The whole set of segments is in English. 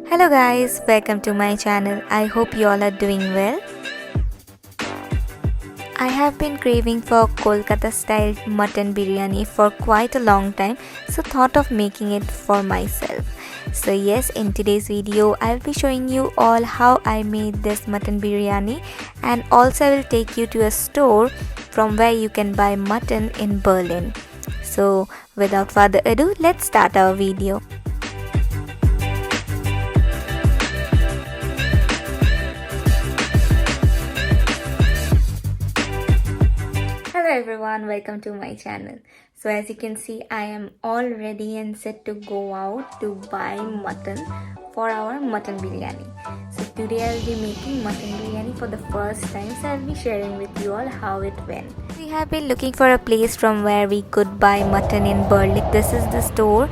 Hello guys, welcome to my channel. I hope you all are doing well. I have been craving for Kolkata-style mutton biryani for quite a long time, so thought of making it for myself. So yes, in today's video, I'll be showing you all how I made this mutton biryani, and also I will take you to a store from where you can buy mutton in Berlin. So without further ado, let's start our video. Hello everyone, welcome to my channel. So as you can see, I am all ready and set to go out to buy mutton for our mutton biryani. So today I'll be making mutton biryani for the first time, so I'll be sharing with you all how it went. We have been looking for a place from where we could buy mutton in Berlin. This is the store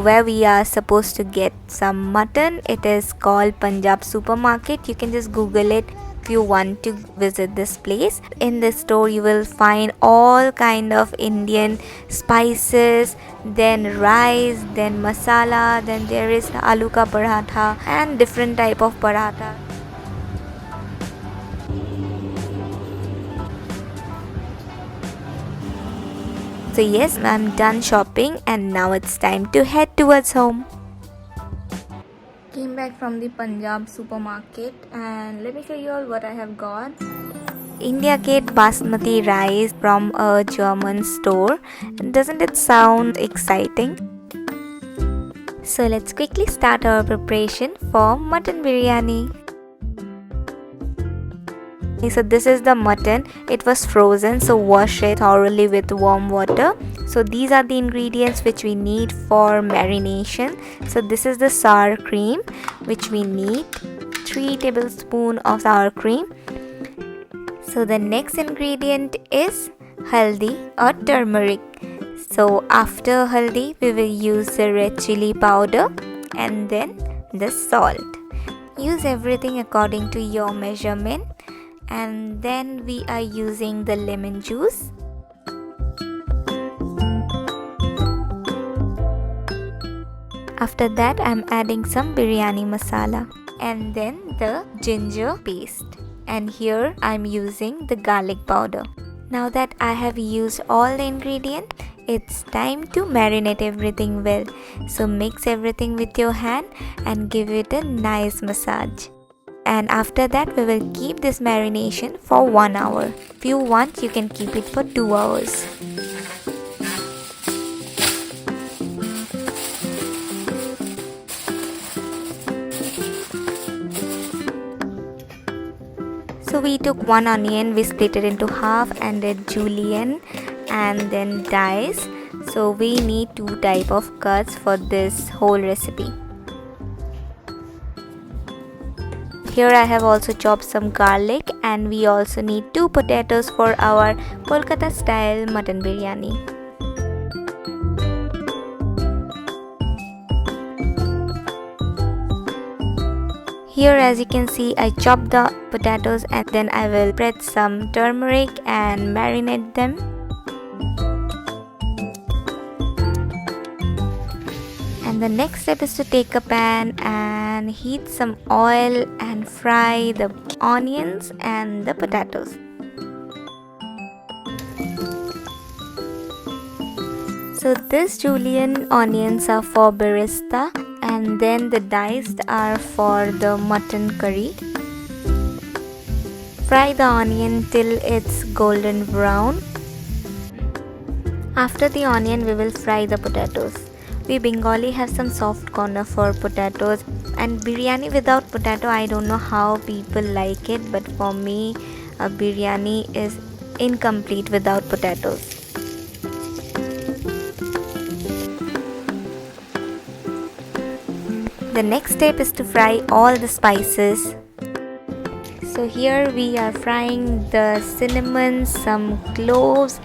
where we are supposed to get some mutton. It is called Punjab Supermarket. You can just Google it if you want to visit this place. In this store you will find all kind of Indian spices, then rice, then masala, then there is aloo ka paratha and different type of paratha. So yes, I'm done shopping and now it's time to head towards home. Came back from the Punjab supermarket and let me show you all what I have got. India Gate basmati rice from a German store. Doesn't it sound exciting? So let's quickly start our preparation for mutton biryani. So this is the mutton. It was frozen, so wash it thoroughly with warm water. So these are the ingredients which we need for marination. So this is the sour cream which we need, 3 tablespoons of sour cream. So the next ingredient is haldi or turmeric. So after haldi we will use the red chili powder and then the salt. Use everything according to your measurement. And then we are using the lemon juice. After that I'm adding some biryani masala and then the ginger paste, and here I'm using the garlic powder. Now that I have used all the ingredients, it's time to marinate everything well. So mix everything with your hand and give it a nice massage. And after that we will keep this marination for 1 hour. If you want, you can keep it for 2 hours. So we took 1 onion, we split it into half and did julienne and then dice. So we need 2 type of cuts for this whole recipe. Here I have also chopped some garlic, and we also need 2 potatoes for our Kolkata-style mutton biryani. Here as you can see, I chopped the potatoes and then I will spread some turmeric and marinate them. And the next step is to take a pan and heat some oil and fry the onions and the potatoes. So this julienne onions are for barista, and then the diced are for the mutton curry. Fry the onion till it's golden brown. After the onion we will fry the potatoes. We Bengali have some soft corner for potatoes, and biryani without potato, I don't know how people like it, but for me a biryani is incomplete without potatoes. The next step is to fry all the spices. So here we are frying the cinnamon, some cloves,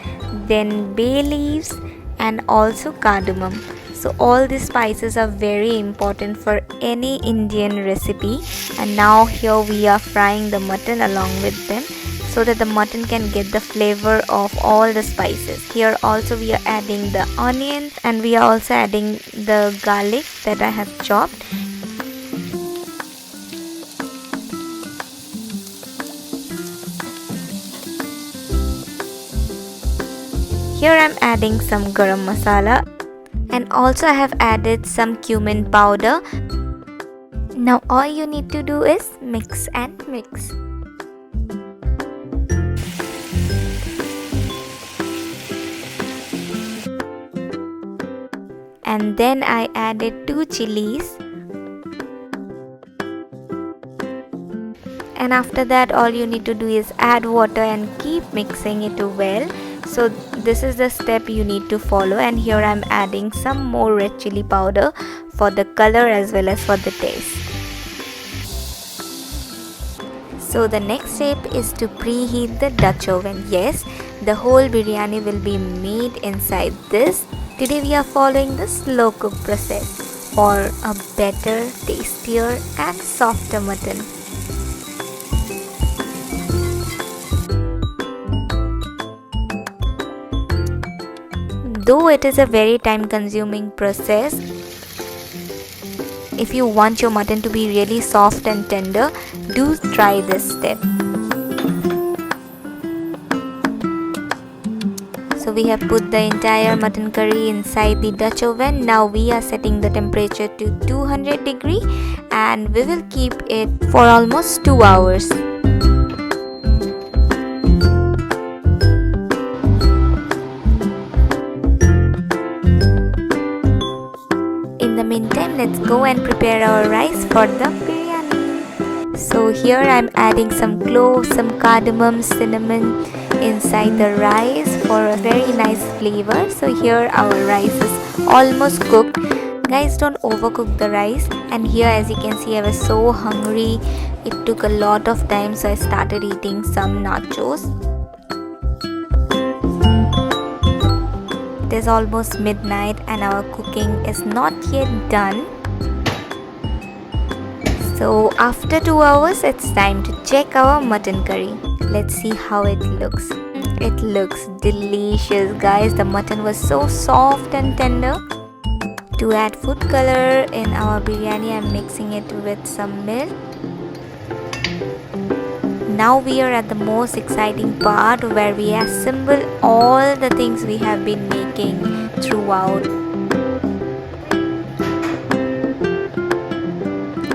then bay leaves and also cardamom. So all these spices are very important for any Indian recipe, and now here we are frying the mutton along with them so that the mutton can get the flavor of all the spices. Here also we are adding the onion and we are also adding the garlic that I have chopped. Here I'm adding some garam masala, and also I have added some cumin powder. Now all you need to do is mix and mix. And then I added 2 chilies. And after that, all you need to do is add water and keep mixing it well. So this is the step you need to follow, and here I'm adding some more red chili powder for the color as well as for the taste. So the next step is to preheat the Dutch oven. Yes, the whole biryani will be made inside this. Today we are following the slow cook process for a better, tastier and softer mutton. Though it is a very time consuming process, if you want your mutton to be really soft and tender, do try this step. So we have put the entire mutton curry inside the Dutch oven. Now we are setting the temperature to 200 degrees and we will keep it for almost 2 hours. In the meantime, let's go and prepare our rice for the biryani. So here I'm adding some cloves, some cardamom, cinnamon inside the rice for a very nice flavor. So here our rice is almost cooked. Guys, don't overcook the rice. And here, as you can see, I was so hungry. It took a lot of time, so I started eating some nachos. It is almost midnight and our cooking is not yet done. So after 2 hours, it's time to check our mutton curry. Let's see how it looks. It looks delicious, guys. The mutton was so soft and tender. To add food color in our biryani, I'm mixing it with some milk. Now we are at the most exciting part where we assemble all the things we have been making throughout.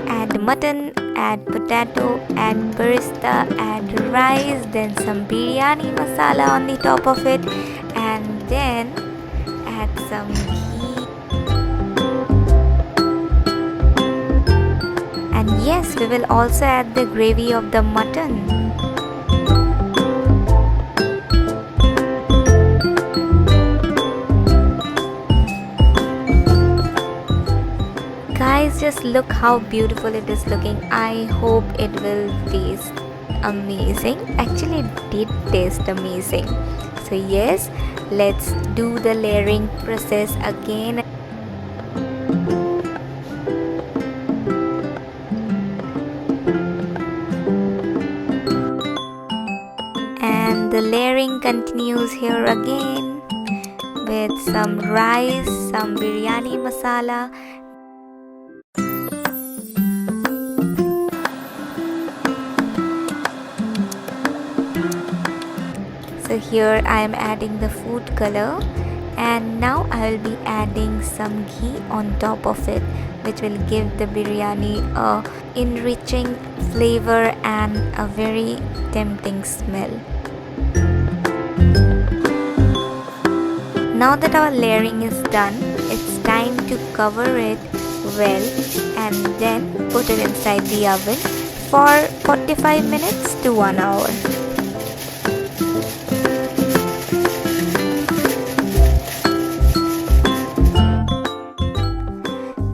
Add mutton, add potato, add barista, add rice, then some biryani masala on the top of it, and then add some ghee. And yes, we will also add the gravy of the mutton. Guys, just look how beautiful it is looking. I hope it will taste amazing. Actually, it did taste amazing. So yes, let's do the layering process again. And the layering continues here again with some rice, some biryani masala. So here I am adding the food color, and now I will be adding some ghee on top of it, which will give the biryani a enriching flavor and a very tempting smell. Now that our layering is done, it's time to cover it well and then put it inside the oven for 45 minutes to 1 hour.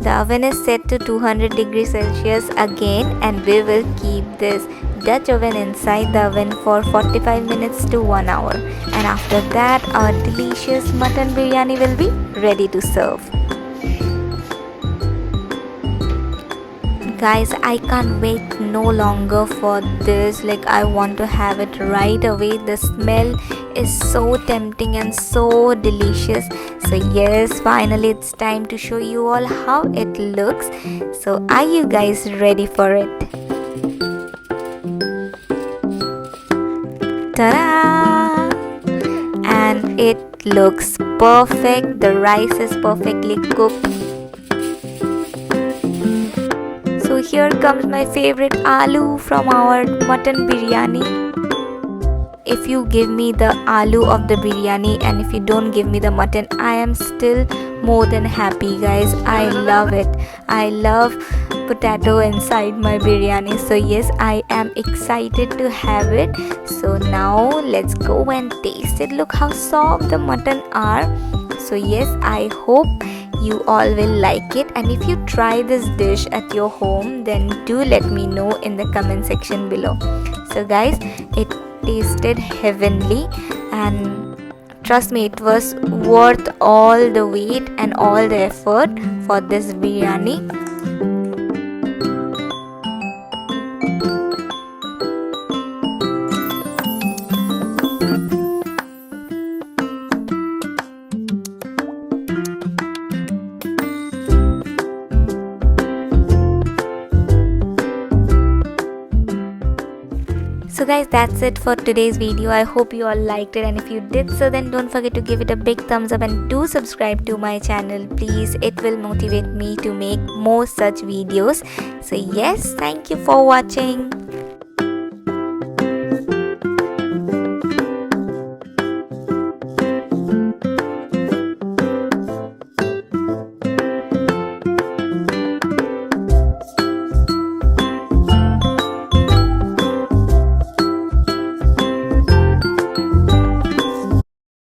The oven is set to 200 degrees Celsius again, and we will keep this Dutch oven inside the oven for 45 minutes to 1 hour. And after that, our delicious mutton biryani will be ready to serve. Guys, I can't wait no longer for this. Like, I want to have it right away. The smell is so tempting and so delicious. So yes, finally it's time to show you all how it looks. So are you guys ready for it? Ta-da! And it It looks perfect. The rice is perfectly cooked. So here comes my favorite aloo from our mutton biryani. If you give me the aloo of the biryani and if you don't give me the mutton, I am still more than happy, guys. I love it. I love potato inside my biryani. So yes, I am excited to have it. So now let's go and taste it. Look how soft the mutton are. So yes, I hope you all will like it, and if you try this dish at your home, then do let me know in the comment section below. So guys, it tasted heavenly, and trust me, it was worth all the wait and all the effort for this biryani. So guys, that's it for today's video. I hope you all liked it, and if you did so, then don't forget to give it a big thumbs up and do subscribe to my channel, please. It will motivate me to make more such videos. So yes, thank you for watching.